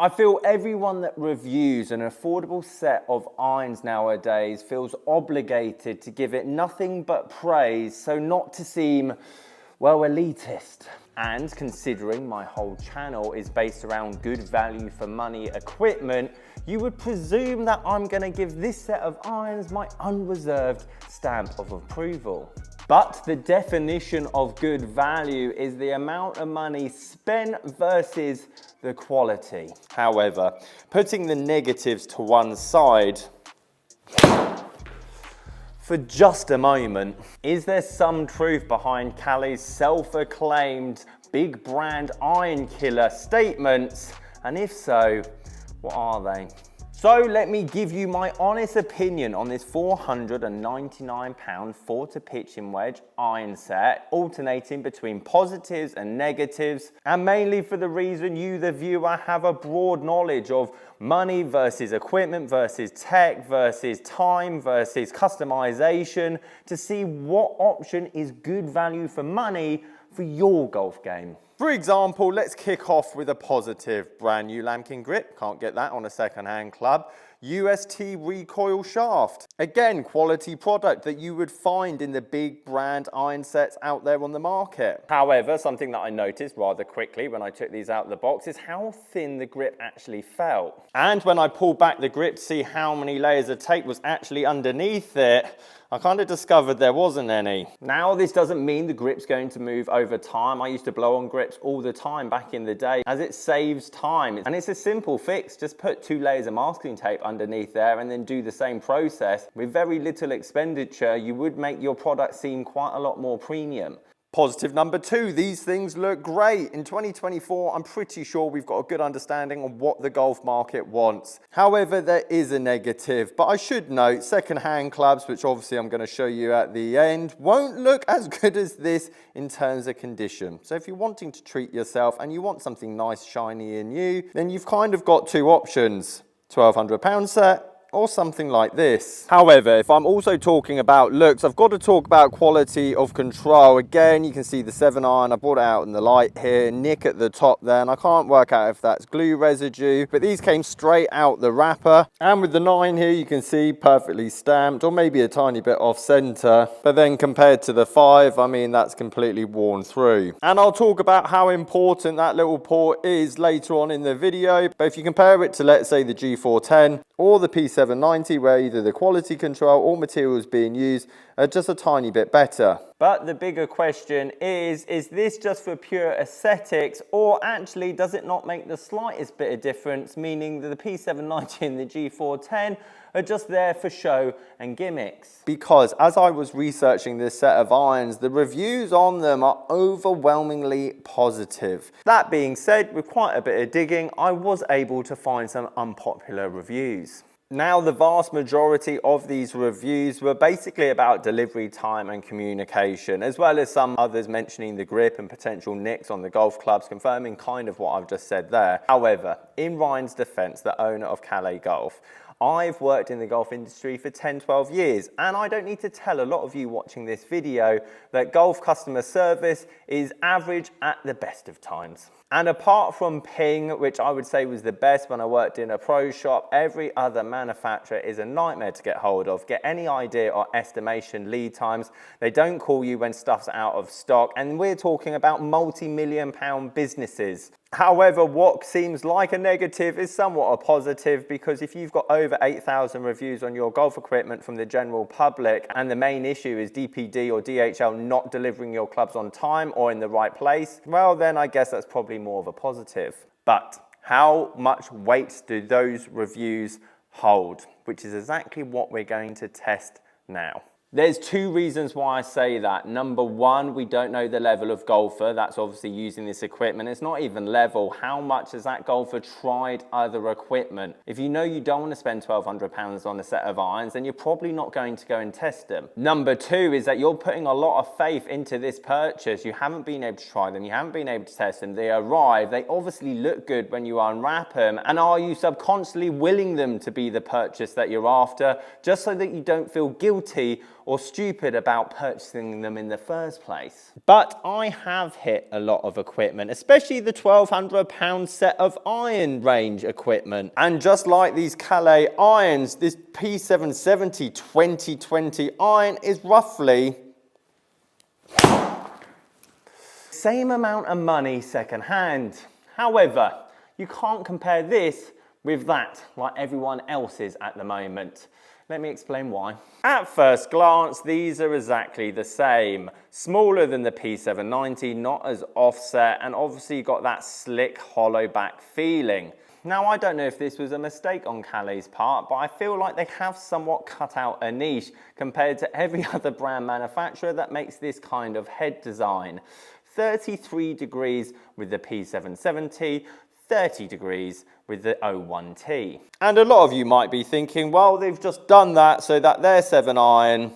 I feel everyone that reviews an affordable set of irons nowadays feels obligated to give it nothing but praise, so not to seem, well, elitist. And considering my whole channel is based around good value for money equipment, you would presume that I'm gonna give this set of irons my unreserved stamp of approval. But the definition of good value is the amount of money spent versus the quality. However, putting the negatives to one side, for just a moment, is there some truth behind Caley's self-acclaimed big brand iron killer statements? And if so, what are they? So let me give you my honest opinion on this £499 4 pitching wedge iron set, alternating between positives and negatives, and mainly for the reason you, the viewer, have a broad knowledge of money versus equipment versus tech versus time versus customization to see what option is good value for money for your golf game. For example, let's kick off with a positive. Brand new Lamkin grip, can't get that on a second-hand club. UST recoil shaft. Again, quality product that you would find in the big brand iron sets out there on the market. However, something that I noticed rather quickly when I took these out of the box is how thin the grip actually felt. And when I pulled back the grip to see how many layers of tape was actually underneath it, I kind of discovered there wasn't any. Now, this doesn't mean the grip's going to move over time. I used to blow on grips all the time back in the day, as it saves time. And it's a simple fix. Just put 2 layers of masking tape underneath there and then do the same process. With very little expenditure, you would make your product seem quite a lot more premium. Positive number 2, these things look great. In 2024, I'm pretty sure we've got a good understanding of what the golf market wants. However, there is a negative, but I should note second-hand clubs, which obviously I'm going to show you at the end, won't look as good as this in terms of condition. So if you're wanting to treat yourself and you want something nice, shiny and new, then you've kind of got 2 options. £1,200 set, or something like this. However, if I'm also talking about looks, I've got to talk about quality of control. Again, you can see the 7 iron, I brought it out in the light here, nick at the top there, and I can't work out if that's glue residue, but these came straight out the wrapper. And with the 9 here, you can see perfectly stamped, or maybe a tiny bit off center. But then compared to the 5, I mean, that's completely worn through. And I'll talk about how important that little port is later on in the video. But if you compare it to, let's say, the G410 or the P790, where either the quality control or materials being used are just a tiny bit better. But the bigger question is this just for pure aesthetics, or actually does it not make the slightest bit of difference, meaning that the P790 and the G410 are just there for show and gimmicks? Because as I was researching this set of irons, the reviews on them are overwhelmingly positive. That being said, with quite a bit of digging, I was able to find some unpopular reviews. Now, the vast majority of these reviews were basically about delivery time and communication, as well as some others mentioning the grip and potential nicks on the golf clubs, confirming kind of what I've just said there. However, in Ryan's defense, the owner of Caley Golf, I've worked in the golf industry for 10, 12 years, and I don't need to tell a lot of you watching this video that golf customer service is average at the best of times. And apart from Ping, which I would say was the best when I worked in a pro shop, every other manufacturer is a nightmare to get hold of. Get any idea or estimation lead times. They don't call you when stuff's out of stock, and we're talking about multi-million-pound businesses. However, what seems like a negative is somewhat a positive, because if you've got over 8,000 reviews on your golf equipment from the general public, and the main issue is DPD or DHL not delivering your clubs on time or in the right place, well then I guess that's probably more of a positive. But how much weight do those reviews hold? Which is exactly what we're going to test now. There's 2 reasons why I say that. Number 1, we don't know the level of golfer that's obviously using this equipment. It's not even level. How much has that golfer tried other equipment? If you know you don't want to spend £1,200 on a set of irons, then you're probably not going to go and test them. Number 2 is that you're putting a lot of faith into this purchase. You haven't been able to try them. You haven't been able to test them. They arrive. They obviously look good when you unwrap them. And are you subconsciously willing them to be the purchase that you're after, just so that you don't feel guilty or stupid about purchasing them in the first place. But I have hit a lot of equipment, especially the £1,200 set of iron range equipment. And just like these Caley irons, this P770 2020 iron is roughly same amount of money second hand. However, you can't compare this with that like everyone else is at the moment. Let me explain why. At first glance, these are exactly the same. Smaller than the P790, not as offset, and obviously got that slick hollow back feeling. Now, I don't know if this was a mistake on Caley's part, but I feel like they have somewhat cut out a niche compared to every other brand manufacturer that makes this kind of head design. 33 degrees with the P770, 30 degrees with the 01T. And a lot of you might be thinking, well, they've just done that so that their 7 iron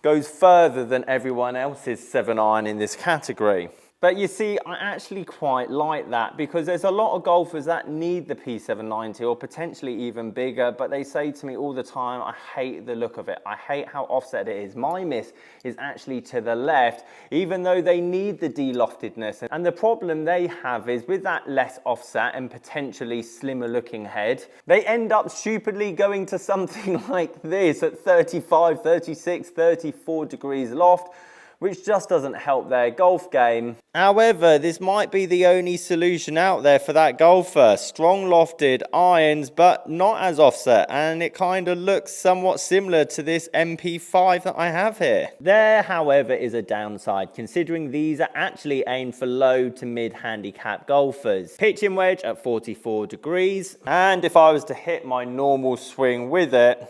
goes further than everyone else's 7 iron in this category. But you see, I actually quite like that because there's a lot of golfers that need the P790 or potentially even bigger, but they say to me all the time, I hate the look of it. I hate how offset it is. My miss is actually to the left, even though they need the de-loftedness. And the problem they have is with that less offset and potentially slimmer looking head, they end up stupidly going to something like this at 35, 36, 34 degrees loft, which just doesn't help their golf game. However, this might be the only solution out there for that golfer. Strong lofted irons, but not as offset, and it kind of looks somewhat similar to this MP5 that I have here. There, however, is a downside, considering these are actually aimed for low to mid handicap golfers. Pitching wedge at 44 degrees, and if I was to hit my normal swing with it,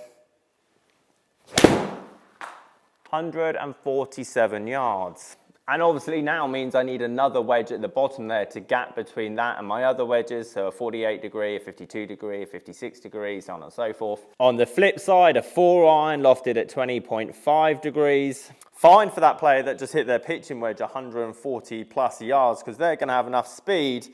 147 yards. And obviously now means I need another wedge at the bottom there to gap between that and my other wedges, so a 48 degree, a 52 degree, a 56 degree, so on and so forth. On the flip side, a 4 iron lofted at 20.5 degrees. Fine for that player that just hit their pitching wedge 140 plus yards, because they're going to have enough speed.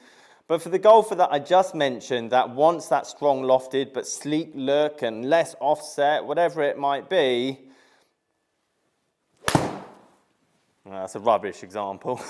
But for the golfer that I just mentioned that wants that strong lofted but sleek look and less offset, whatever it might be, that's a rubbish example.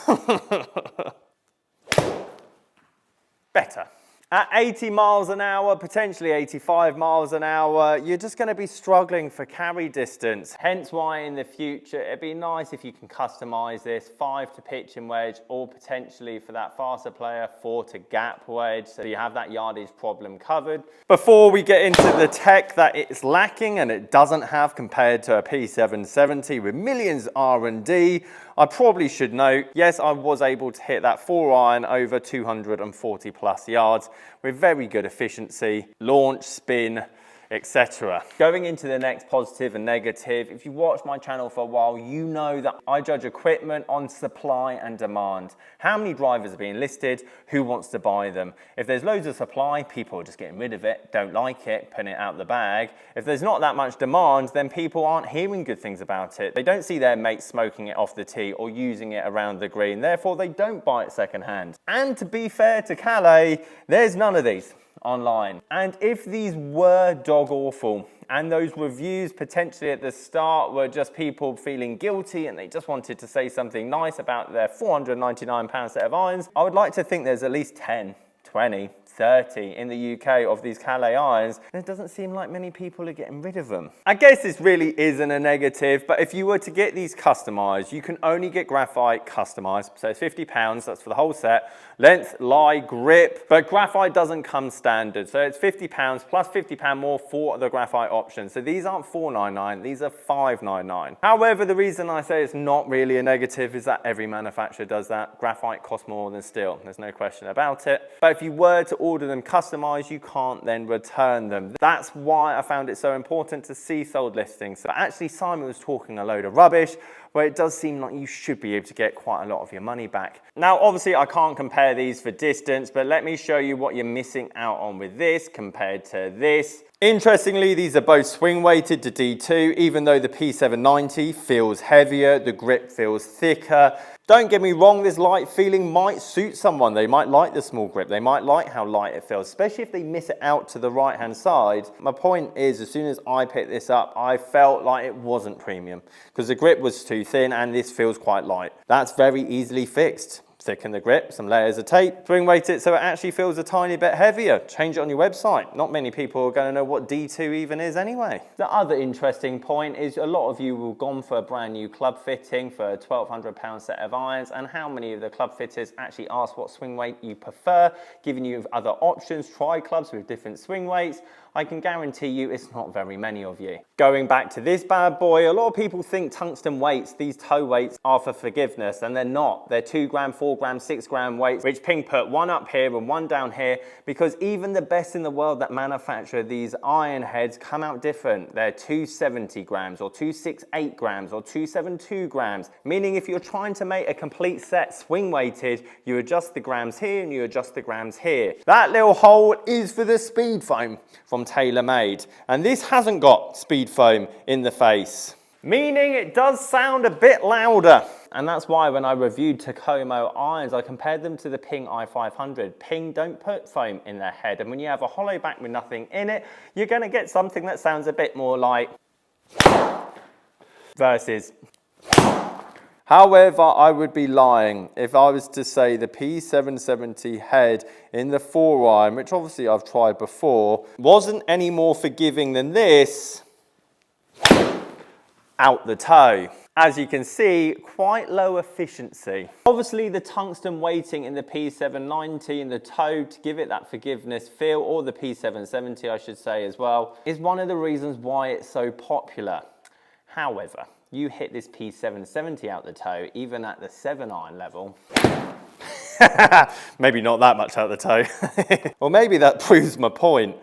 Better. At 80 miles an hour, potentially 85 miles an hour, you're just going to be struggling for carry distance. Hence why in the future, it'd be nice if you can customize this 5 to pitching wedge, or potentially for that faster player, 4 to gap wedge, so you have that yardage problem covered. Before we get into the tech that it's lacking and it doesn't have compared to a P770 with millions R&D, I probably should note, yes, I was able to hit that 4 iron over 240 plus yards with very good efficiency, launch, spin, etc. Going into the next positive and negative, if you watch my channel for a while, you know that I judge equipment on supply and demand. How many drivers are being listed? Who wants to buy them? If there's loads of supply, people are just getting rid of it, don't like it, putting it out the bag. If there's not that much demand, then people aren't hearing good things about it. They don't see their mates smoking it off the tee or using it around the green, therefore they don't buy it secondhand. And to be fair to Caley, there's none of these online. And if these were dog awful and those reviews potentially at the start were just people feeling guilty and they just wanted to say something nice about their £499 set of irons, I would like to think there's at least 10, 20, 30 in the UK of these Caley irons, and it doesn't seem like many people are getting rid of them. I guess this really isn't a negative, but if you were to get these customized, you can only get graphite customized, so it's £50, that's for the whole set, length, lie, grip, but graphite doesn't come standard, so it's £50 plus £50 more for the graphite option. So these aren't $499, these are $599. However, the reason I say it's not really a negative is that every manufacturer does that. Graphite costs more than steel, there's no question about it. But if you were to order them customized, you can't then return them. That's why I found it so important to see sold listings. So actually Simon was talking a load of rubbish, where it does seem like you should be able to get quite a lot of your money back. Now, obviously I can't compare these for distance, but let me show you what you're missing out on with this compared to this. Interestingly, these are both swing weighted to D2, even though the P790 feels heavier, the grip feels thicker. Don't get me wrong, this light feeling might suit someone. They might like the small grip. They might like how light it feels, especially if they miss it out to the right-hand side. My point is, as soon as I picked this up, I felt like it wasn't premium because the grip was too thin and this feels quite light. That's very easily fixed. Thicken the grip, some layers of tape, swing weight it so it actually feels a tiny bit heavier. Change it on your website. Not many people are going to know what D2 even is anyway. The other interesting point is a lot of you will gone for a brand new club fitting for a £1,200 set of irons, and how many of the club fitters actually ask what swing weight you prefer, giving you other options, try clubs with different swing weights. I can guarantee you it's not very many of you. Going back to this bad boy, a lot of people think tungsten weights, these toe weights, are for forgiveness, and they're not. They're 2 gram, 4 gram, 6 gram weights, which Ping put one up here and one down here, because even the best in the world that manufacture these iron heads come out different. They're 270 grams or 268 grams or 272 grams, meaning if you're trying to make a complete set swing weighted, you adjust the grams here and you adjust the grams here. That little hole is for the speed foam from TaylorMade, and this hasn't got speed foam in the face, meaning it does sound a bit louder. And that's why when I reviewed Tacoma irons, I compared them to the Ping i500. Ping don't put foam in their head, and when you have a hollow back with nothing in it, you're going to get something that sounds a bit more like versus. However, I would be lying if I was to say the P770 head in the 4-iron, which obviously I've tried before, wasn't any more forgiving than this out the toe. As you can see, quite low efficiency. Obviously, the tungsten weighting in the P790 in the toe to give it that forgiveness feel, or the P770 I should say as well, is one of the reasons why it's so popular. However, you hit this P770 out the toe, even at the 7-iron level. Maybe not that much out the toe. Or maybe that proves my point.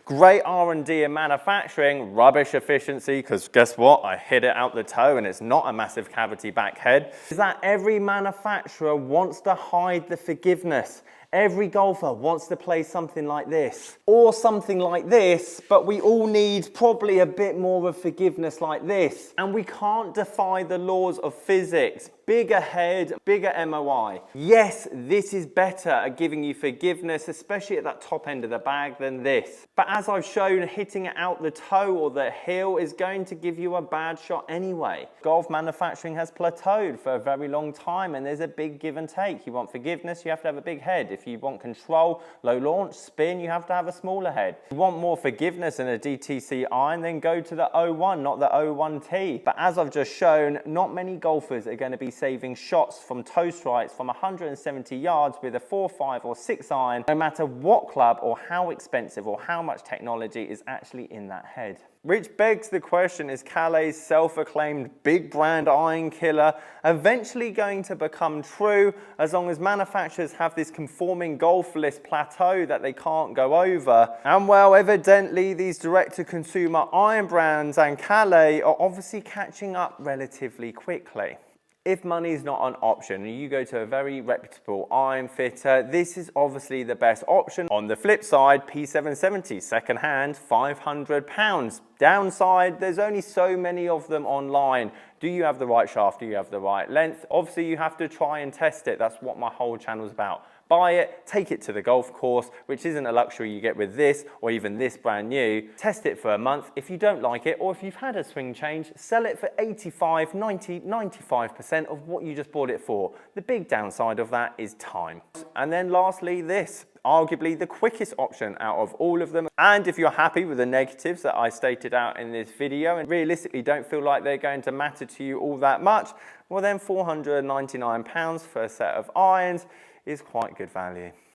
Great R&D in manufacturing, rubbish efficiency, because guess what? I hit it out the toe and it's not a massive cavity back head. Is that every manufacturer wants to hide the forgiveness. Every golfer wants to play something like this or something like this, but we all need probably a bit more of forgiveness like this. And we can't defy the laws of physics. Bigger head, bigger MOI. Yes, this is better at giving you forgiveness, especially at that top end of the bag, than this. But as I've shown, hitting it out the toe or the heel is going to give you a bad shot anyway. Golf manufacturing has plateaued for a very long time, and there's a big give and take. You want forgiveness, you have to have a big head. If you want control, low launch, spin, you have to have a smaller head. If you want more forgiveness in a DTC iron, then go to the 01, not the 01T. But as I've just shown, not many golfers are going to be saving shots from toe strikes from 170 yards with a 4, 5 or 6 iron, no matter what club or how expensive or how much technology is actually in that head. Which begs the question, is Caley's self-acclaimed big brand iron killer eventually going to become true as long as manufacturers have this conforming golf list plateau that they can't go over? And well, evidently these direct-to-consumer iron brands and Caley are obviously catching up relatively quickly. If money is not an option and you go to a very reputable iron fitter, this is obviously the best option. On the flip side, P770 second hand, £500. Downside, there's only so many of them online. Do you have the right shaft? Do you have the right length? Obviously, you have to try and test it. That's what my whole channel is about. Buy it, take it to the golf course, which isn't a luxury you get with this or even this brand new. Test it for a month. If you don't like it, or if you've had a swing change, sell it for 85, 90, 95% of what you just bought it for. The big downside of that is time. And then lastly, this. Arguably the quickest option out of all of them. And if you're happy with the negatives that I stated out in this video and realistically don't feel like they're going to matter to you all that much, well then £499 for a set of irons is quite good value.